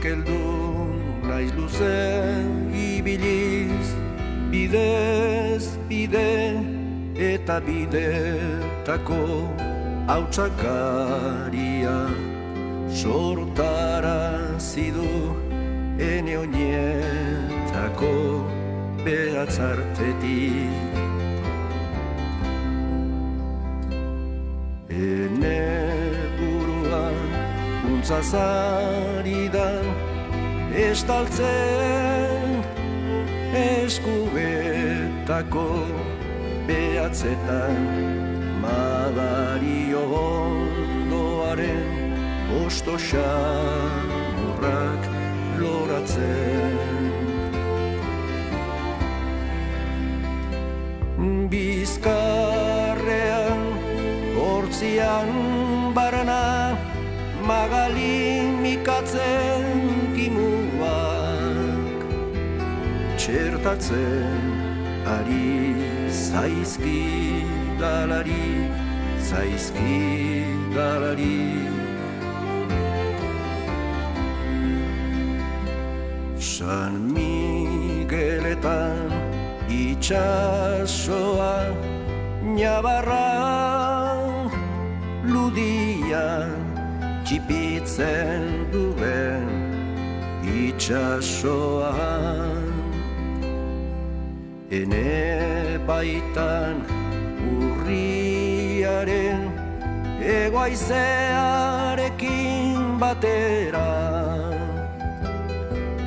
heldu naiz luze ibiliz, bidez bide eta bidetako hautsakaria sortarazi du ene oinetako behatzartetik. Ene burua untzazari da estaltzen eskubetako behatzetan madario ondoaren osto xamurrak loratzen. Bizkarrean hortzian barana magali mikatzen kimuak txertatzen ari zaizkidalari. San Migueletan itxasoa Navarra ludia txipitzen duen itxasoa. Ene baitan urriaren egoaizearekin batera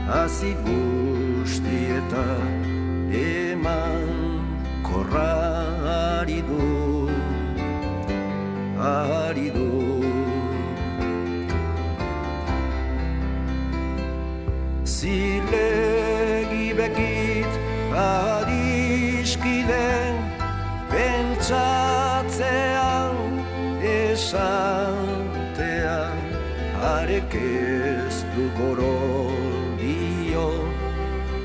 hazi guztieta eman korra ari du. Zilegi bekit adiskide pentsatzean esatean arek ez du gorodio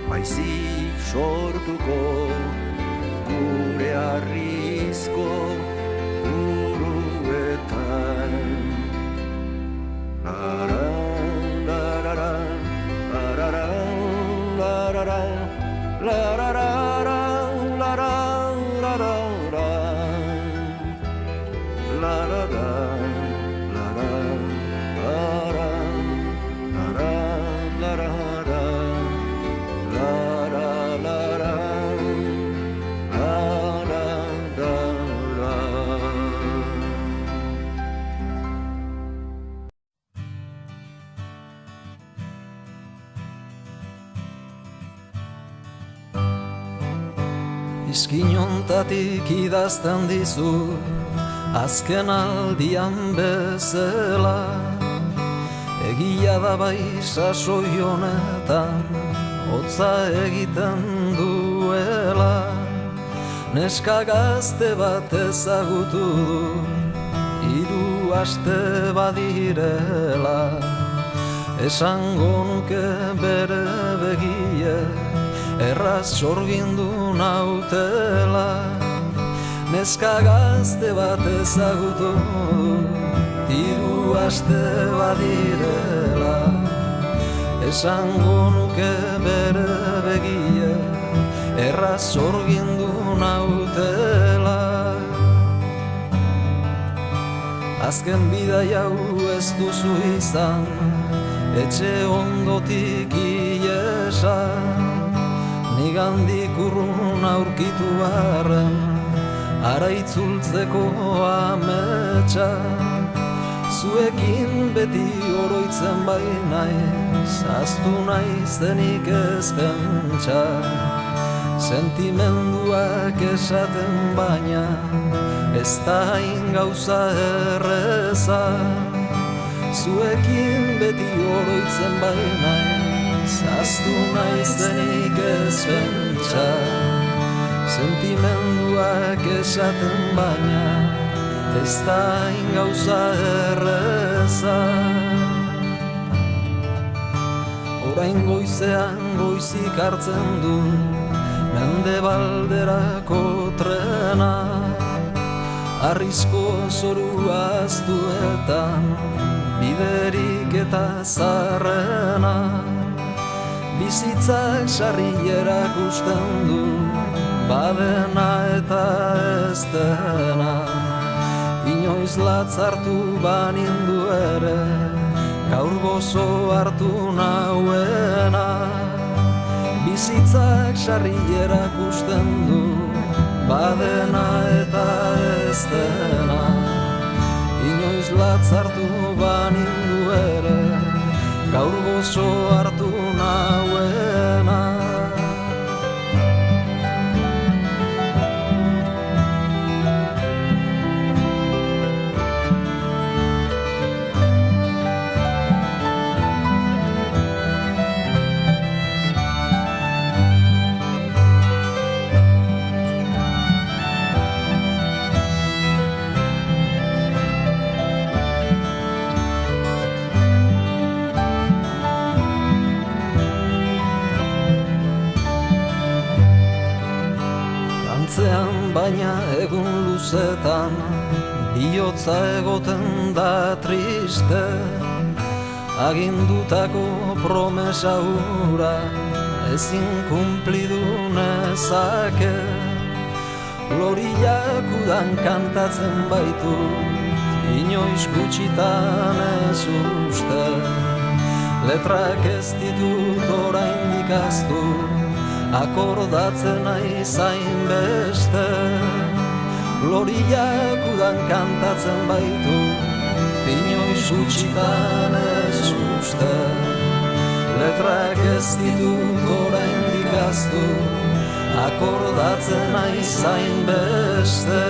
baizik sortuko gure arrizko buruetan. Izkinontatik idazten dizu azken aldian bezala, egia da bai sasoi honetan hotza egiten duela. Neska gazte bat ezagutu du 3 aste badirela, esango nuke bere begiek erraz sorgindu nautela. Neska gazte bat ezagutu 3 aste badirela, esango nuke bere begiek erraz sorgindu nautela. Azken bidai hau ez duzu izan, etxe ondotik iesa, nigandik urrun aurkitu arren, ara itzultzeko ametsa. Zuekin beti oroitzen bainaiz, ahaztu naiz denik ez pentsa. Sentimenduak esaten baina, ez da hain gauza erreza. Zuekin beti oroitzen bainaiz, ahaztu naiz denik ez pentsa. Sentimenduak esaten baina, ez da hain gauza erreza. Orain goizean goizik hartzen du Mendebalderako trena, arrizko zoru aztuetan biderik eta zarrena, bizitzak sarri erakusten du, badena eta ez dena. Inoiz latzartu banindu ere, gaur gozo hartu nauena, bizitzak sarri erakusten du, badena eta ez dena. Inoiz latzartu banindu ere, gaur gozo hartu nauena. Baina egun luzetan bihotza egoten da triste, agindutako promesa hura ezin kumplidu nezake. Loriak udan kantatzen baitu, inoiz gutxitan ez uste, letrak ez ditut oraindik ahaztu, akordatzen aizain beste. Loriak udan kantatzen baitu, inoiz gutxitan ez uste, letrak ez ditut oraindik ahaztu, akordatzen aizain beste.